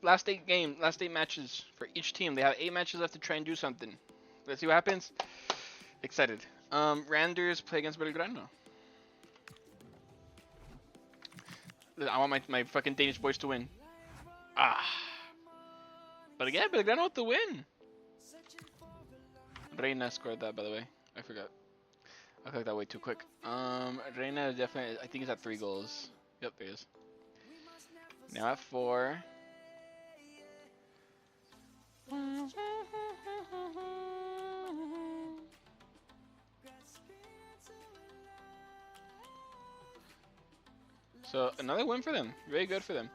last 8 matches for each team. They have 8 matches left to try and do something. Let's see what happens. Excited. Randers play against Belgrano. I want my fucking Danish boys to win. Ah. But again, Belgrano with the win. Reina scored that, by the way. I forgot. I clicked that way too quick. Reina is definitely, I think he's at 3 goals. Yep, there he is. Now at 4. So another win for them. Very good for them.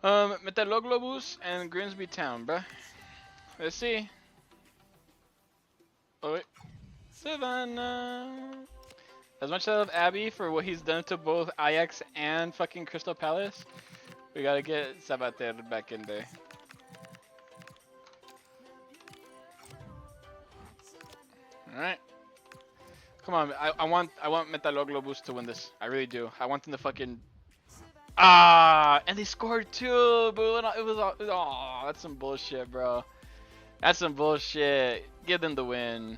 Metaloglobus and Grimsby Town, bruh. Let's see. Oh wait. Savannah. As much as I love Abby for what he's done to both Ajax and fucking Crystal Palace, we gotta get Sabater back in there. Alright. Come on, I want Metaloglobus to win this. I really do. I want them to fucking and they scored too, but it was oh, that's some bullshit, bro. That's some bullshit. Give them the win.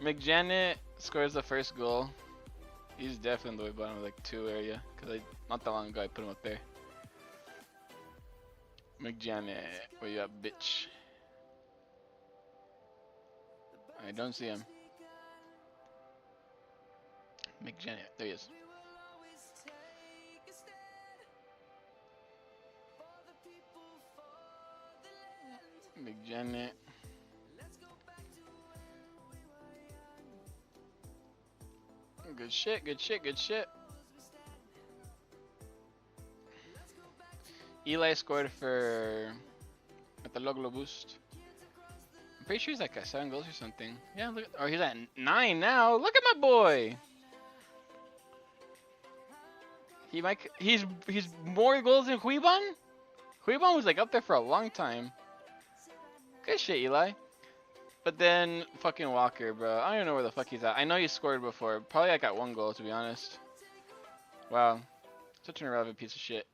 McJanet scores the first goal. He's definitely the bottom of like 2 area, cause not that long ago I put him up there. McJanet, where you at, bitch? I don't see him. McJanet, there he is. McJanet. Good shit, good shit, good shit. Eli scored for Metaloglobus boost. I'm pretty sure he's like at 7 goals or something. Yeah, look at, or he's at 9 now. Look at my boy. He's more goals than Huiban? Huiban was like up there for a long time. Good shit, Eli. But then fucking Walker, bro. I don't even know where the fuck he's at. I know he scored before. Probably like at 1 goal, to be honest. Wow. Such an irrelevant piece of shit.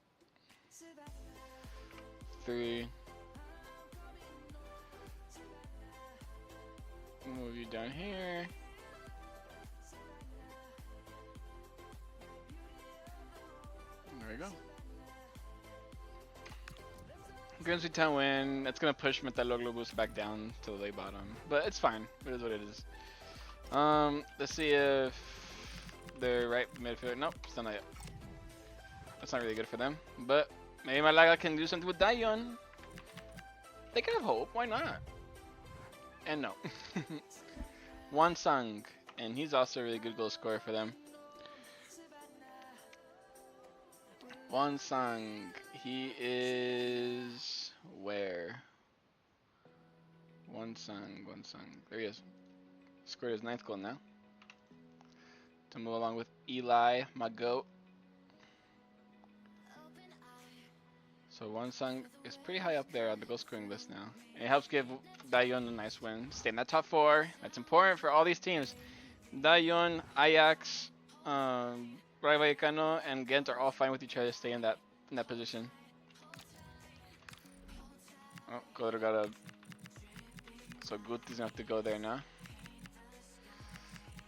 3. Move you down here. There we go. Grimsby Town win. That's gonna push Metaloglobus back down to the late bottom, but it's fine. It is what it is. Let's see if they're right midfield. Nope, still not yet. That's not really good for them, but maybe Malaga can do something with Dayon. They can have hope. Why not? And no. Wansang, and he's also a really good goal scorer for them. Wansang, he is where? Wansang, there he is. Scored his 9th goal now. To move along with Eli, my goat. So Wansang is pretty high up there on the goal scoring list now. And it helps give Dayon a nice win. Stay in that top 4. That's important for all these teams. Dayon, Ajax, Rayo Vallecano, and Ghent are all fine with each other to stay in that position. Oh, Godro got a. So Guti's gonna have to go there now.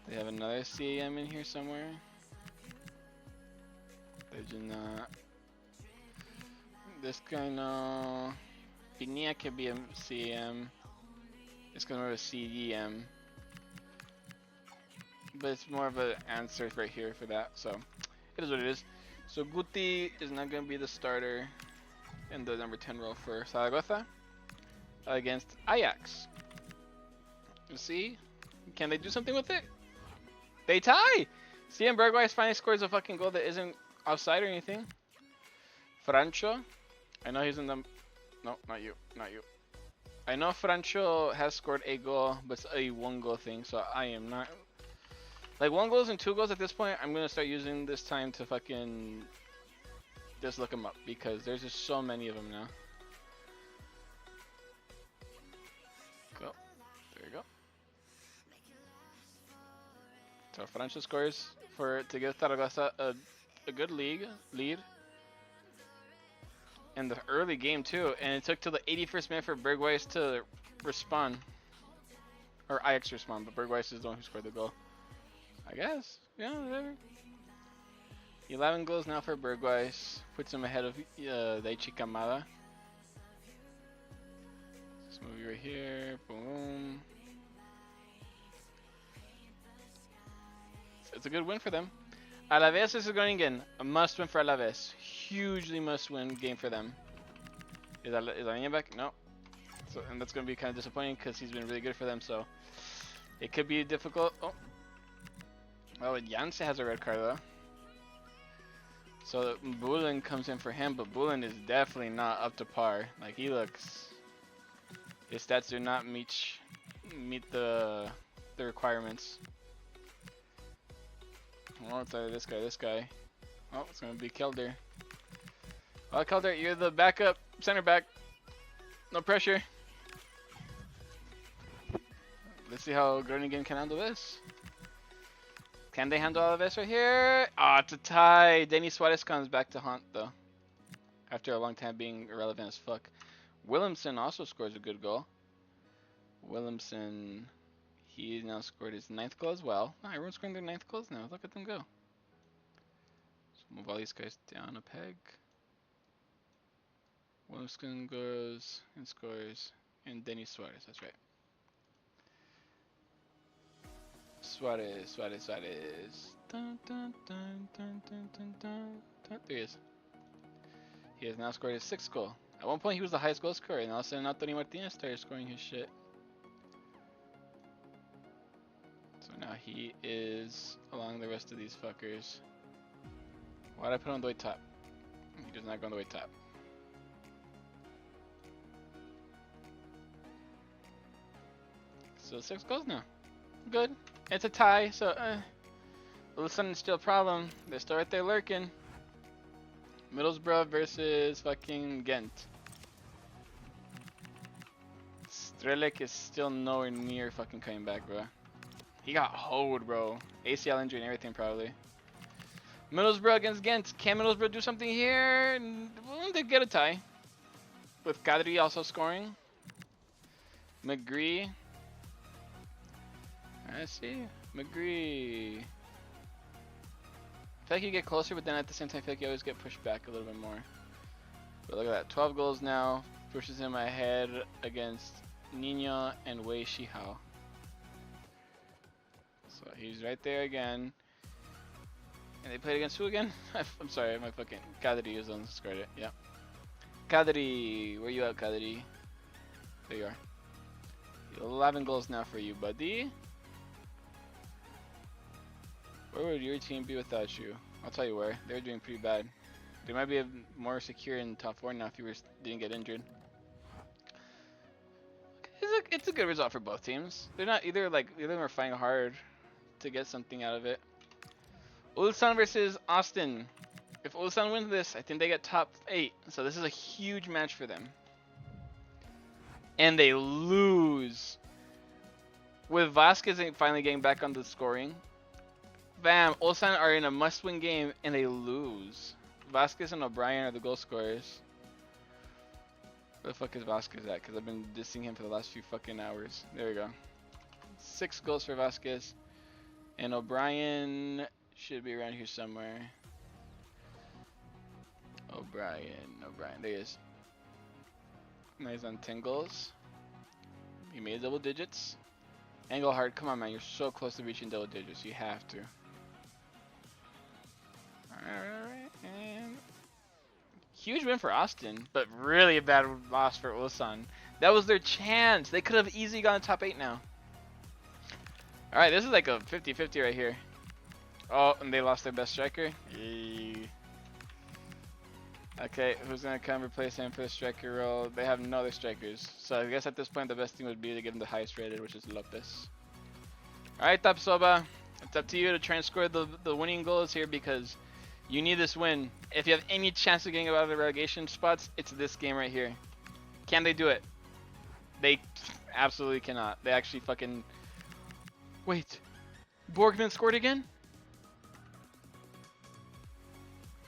They have another CAM in here somewhere. They do not. This guy no. Pinia can be a CAM. It's gonna be a CDM. But it's more of an answer right here for that, so it is what it is. So Guti is not going to be the starter in the number 10 role for Zaragoza against Ajax. Let's see, can they do something with it? They tie! CM Bergwijn finally scores a fucking goal that isn't offside or anything. Francho, I know he's in the... No, not you. I know Francho has scored a goal, but it's a 1 goal thing, so I am not... Like 1 goals and 2 goals at this point, I'm gonna start using this time to fucking just look them up because there's just so many of them now. Go. There you go. So Francho scores to give Zaragoza a good lead. in the early game too, and it took till the 81st minute for Bergwijn to respond. Or Ajax respond, but Bergwijn is the one who scored the goal. I guess. Yeah, whatever. 11 goals now for Bergwijn. Puts him ahead of Daichi Kamada. This movie right here. Boom. It's a good win for them. Alaves is going again. A must win for Alaves. Hugely must win game for them. Is Alanya back? No. So, and that's going to be kind of disappointing because he's been really good for them. So it could be difficult. Oh. Well, Janse has a red card though. So Bulin comes in for him, but Bulin is definitely not up to par. Like he looks, his stats do not meet the requirements. Oh, it's either this guy. Oh, it's gonna be Kelder. Oh, Kelder, you're the backup center back. No pressure. Let's see how Groningen can handle this. Can they handle all of this right here? Ah, it's a tie. Denis Suarez comes back to haunt though, after a long time being irrelevant as fuck. Williamson also scores a good goal. Williamson, he now scored his 9th goal as well. Oh, everyone's scoring their 9th goals now. Look at them go. So move all these guys down a peg. Williamson goes and scores, and Denis Suarez. That's right. Suarez. Dun, dun, dun, dun, dun, dun, dun. There he is. He has now scored his 6th goal. At one point he was the highest goal scorer, and all of a sudden Anthony Martinez started scoring his shit. So now he is along the rest of these fuckers. Why'd I put him on the way top? He does not go on the way top. So 6 goals now. Good. It's a tie, so all of a sudden it's still a problem. They're still right there lurking. Middlesbrough versus fucking Ghent. Strelec is still nowhere near fucking coming back, bro. He got hoed, bro. ACL injury and everything, probably. Middlesbrough against Ghent. Can Middlesbrough do something here? Well, they get a tie. With Kadri also scoring. McGree. I see. McGree. I feel like you get closer, but then at the same time, I feel like you always get pushed back a little bit more. But look at that. 12 goals now. Pushes him ahead against Nino and Wei Shihao. So he's right there again. And they played against who again? I'm sorry, my fucking Kadri is the one who scored it. Yeah. Kadri, where you at, Kadri? There you are. 11 goals now for you, buddy. Where would your team be without you? I'll tell you where. They're doing pretty bad. They might be more secure in top 4 now if you didn't get injured. It's a good result for both teams. They're not either of them are fighting hard to get something out of it. Ulsan versus Austin. If Ulsan wins this, I think they get top 8. So this is a huge match for them. And they lose. With Vasquez finally getting back on the scoring. Bam, Ulsan are in a must-win game and they lose. Vasquez and O'Brien are the goal scorers. Where the fuck is Vasquez at? Because I've been dissing him for the last few fucking hours. There we go. 6 goals for Vasquez. And O'Brien should be around here somewhere. O'Brien. There he is. Now he's on 10 goals. He made double digits. Engelhardt, come on, man. You're so close to reaching double digits. You have to. Alright. And huge win for Austin, but really a bad loss for Ulsan. That was their chance. They could have easily gone to top 8 now. Alright, this is like a 50-50 right here. Oh, and they lost their best striker. Yay. Okay, who's going to come replace him for the striker role? They have no other strikers. So I guess at this point the best thing would be to give him the highest rated, which is Lopez. Alright, Tapsoba. It's up to you to try and score the winning goals here because you need this win. If you have any chance of getting out of the relegation spots, it's this game right here. Can they do it? They absolutely cannot. They actually fucking... Wait. Borgman scored again?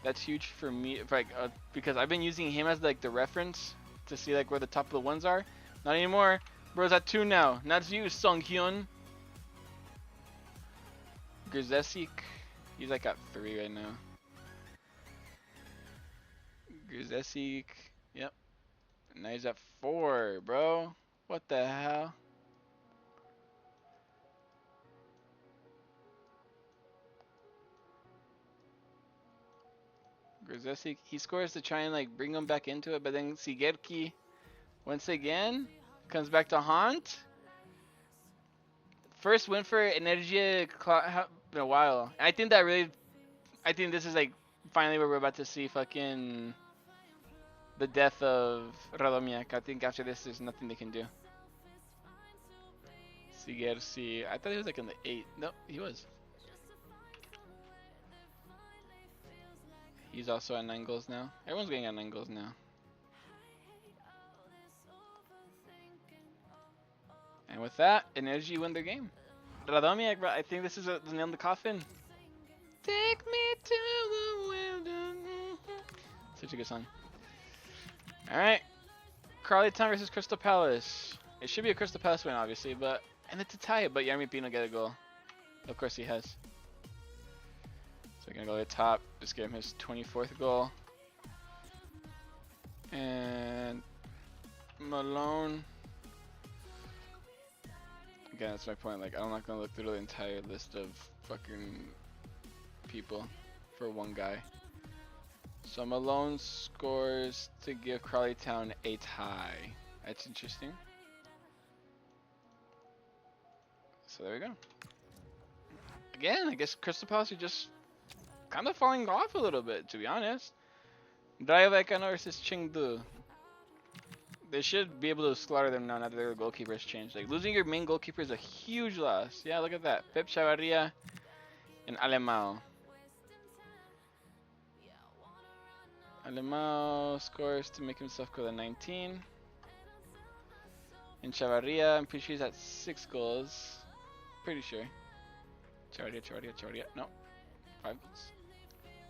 That's huge for me, like because I've been using him as like the reference to see like where the top of the ones are. Not anymore. Bro's at 2 now. Not you, Songhyun. Grzesik, he's like at 3 right now. Grzesik, yep. Now he's at 4, bro. What the hell? Grzesik, he scores to try and like bring him back into it, but then Sigerki once again comes back to haunt. First win for Energia in a while. I think this is like finally where we're about to see fucking the death of Radomiak. I think after this, there's nothing they can do. Sigersi, I thought he was like in the 8. No, he was. He's also at 9 goals now. Everyone's getting at 9 goals now. And with that, Energy win their game. Radomiak, bro, I think this is the nail in the coffin. Take me to the wilderness. Such a good song. Alright. Crawley Town versus Crystal Palace. It should be a Crystal Palace win, obviously, but and it's a tie, but Yermi Pino get a goal. Of course he has. So we're gonna go to the top, just give him his 24th goal. And Malone. Again, that's my point. Like, I'm not gonna look through the entire list of fucking people for one guy. So Malone scores to give Crawley Town a tie. That's interesting. So there we go. Again, I guess Crystal Palace are just kind of falling off a little bit, to be honest. Rayo Vallecano versus Chengdu. They should be able to slaughter them now that their goalkeeper's changed. Like, losing your main goalkeeper is a huge loss. Yeah, look at that. Pep Chavarria and Alemão. Alemão scores to make himself go to 19. And Chavarria, I'm pretty sure he's at 6 goals. Pretty sure. Chavarria. No. 5 goals.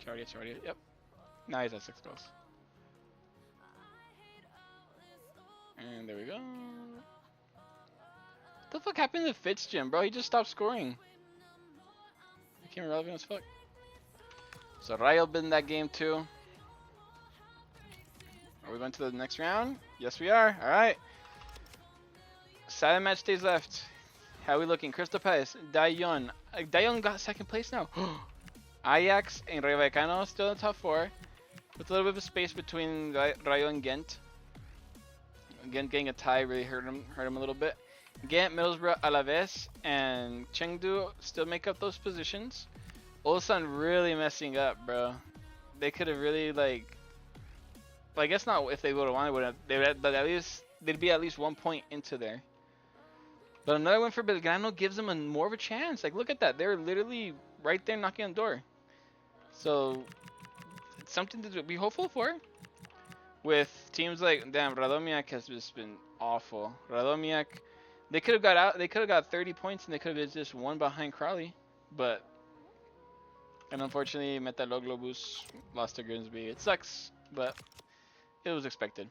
Chavarria. Yep. Now he's at 6 goals. And there we go. What the fuck happened to Fitz Jim, bro? He just stopped scoring. Became irrelevant as fuck. So Rayo been in that game too. Are we going to the next round? Yes, we are. All right. 7 match days left. How are we looking? Crystal Palace, Dayon. Dayon got 2nd place now. Ajax and Rayo Vallecano still in the top 4. With a little bit of a space between Rayo and Ghent. Again, getting a tie really hurt him a little bit. Ghent, Middlesbrough, Alaves, and Chengdu still make up those positions. Ulsan really messing up, bro. They could have really like. Well, I guess not. If they would have wanted, but at least they'd be at least 1 point into there. But another win for Belgrano gives them more of a chance. Like, look at that. They're literally right there knocking on the door. So it's something to be hopeful for. With teams like, damn, Radomiak has just been awful. Radomiak, they could have got out. They could have got 30 points and they could have just one behind Crawley. And unfortunately, Metalog Globus lost to Grimsby. It sucks, but it was expected.